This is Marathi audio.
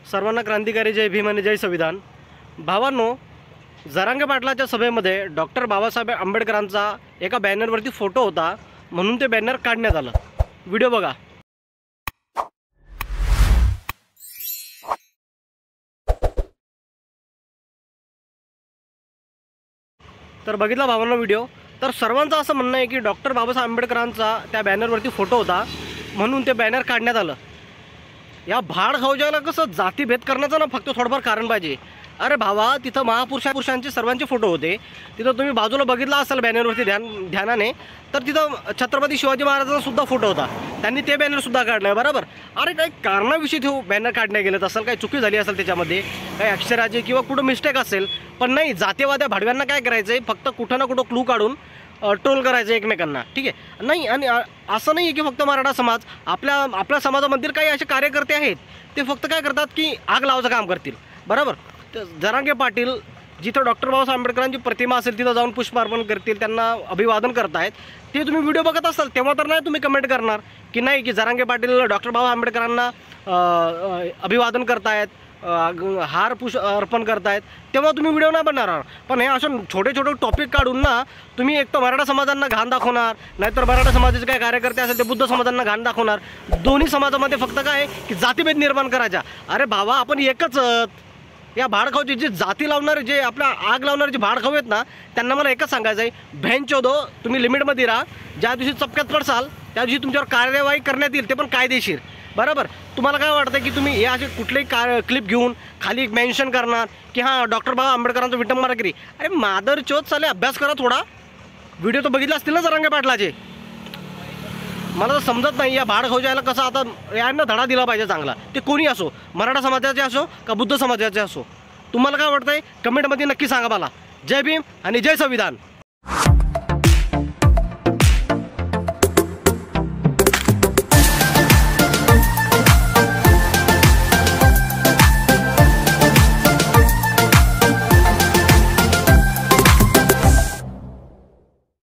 सर्वांना क्रांतिकारी जय भीम आणि जय संविधान। भावांनो, जरांगे पाटलाच्या सभेमध्ये डॉक्टर बाबासाहेब आंबेडकरांचा एका बॅनरवरती फोटो होता, म्हणून ते बॅनर काढण्यात आलं। व्हिडिओ बघा। तर बघितला भावांनो व्हिडिओ। तर सर्वांचं असं म्हणणं आहे की डॉक्टर बाबासाहेब आंबेडकरांचा त्या बॅनरवरती फोटो होता, म्हणून ते बॅनर काढण्यात आलं। या भाड खाऊजाला कसं जातीभेद करण्याचं ना फक्त थोडंफार कारण पाहिजे। अरे भावा, तिथं महापुरुषांचे सर्वांचे फोटो होते। तिथं तुम्ही बाजूला बघितला असाल बॅनरवरती ध्यानाने, तर तिथं छत्रपती शिवाजी महाराजांचा सुद्धा फोटो होता। त्यांनी ते बॅनर सुद्धा काढलं बरोबर। अरे काही कारणाविषयी ते बॅनर काढण्या गेलेत असेल, काही चुकी झाली असेल त्याच्यामध्ये, काही अक्षराची किंवा कुठं मिस्टेक असेल, पण नाही, जातीवाद्या भाडव्यांना काय करायचं आहे, फक्त कुठं ना कुठं क्लू काढून ट्रोल करायचं एकमेकांना, ठीक आहे। नाही, आणि असं नाही आहे की फक्त मराठा समाज, आपल्या समाजामधील काही असे कार्यकर्ते आहेत, ते फक्त काय करतात की आग लावायचं काम करतील बरोबर। तर जरांगे पाटील जिथं डॉक्टर बाबासाहेब आंबेडकरांची प्रतिमा असेल तिथं जाऊन पुष्पार्पण करतील, त्यांना अभिवादन करतायत। ते तुम्ही व्हिडिओ बघत असाल तेव्हा तर नाही तुम्ही कमेंट करणार की नाही की जरांगे पाटील डॉक्टर बाबासाहेब आंबेडकरांना अभिवादन करतायत, हार अर्पण करतायत, तेव्हा तुम्ही व्हिडिओ नाही बनणार। पण हे असं छोटे छोटे टॉपिक काढून ना तुम्ही एक तर मराठा समाजांना घाण दाखवणार, नाहीतर मराठा समाजाचे काय कार्यकर्ते असेल ते बुद्ध समाजांना घाण दाखवणार। दोन्ही समाजामध्ये फक्त काय की जातीभेद निर्माण करायचा। अरे भावा, आपण एकच। या भाडखाऊची जे जाती लावणारे, जे आपल्या आग लावणारे जे भाडखाऊ आहेत ना, त्यांना मला एकच सांगायचं आहे, भ्यांचोदो तुम्ही लिमिटमध्ये राहा। ज्या दिवशी चपक्यात पडसाल त्या दिवशी तुमच्यावर कार्यवाही करण्यात येईल, ते पण कायदेशीर बरोबर। तुम्हाला काय वाटतं की तुम्ही हे असे कुठलेही क्लिप घेऊन खाली मेन्शन करणार की हां डॉक्टर बाबा आंबेडकरांचा विटंबनागिरी? अरे मादर चोत चाले, अभ्यास करा थोडा। व्हिडिओ तर बघितला असतील ना जरांगे पाटलाचे? मला तर समजत नाही या भाड खाऊजायला कसं आता यांना धडा दिला पाहिजे चांगला। ते कोणी असो, मराठा समाजाचे असो का बुद्ध समाजाचे असो। तुम्हाला काय वाटतंय कमेंटमध्ये नक्की सांगा मला। जय भीम आणि जय संविधान।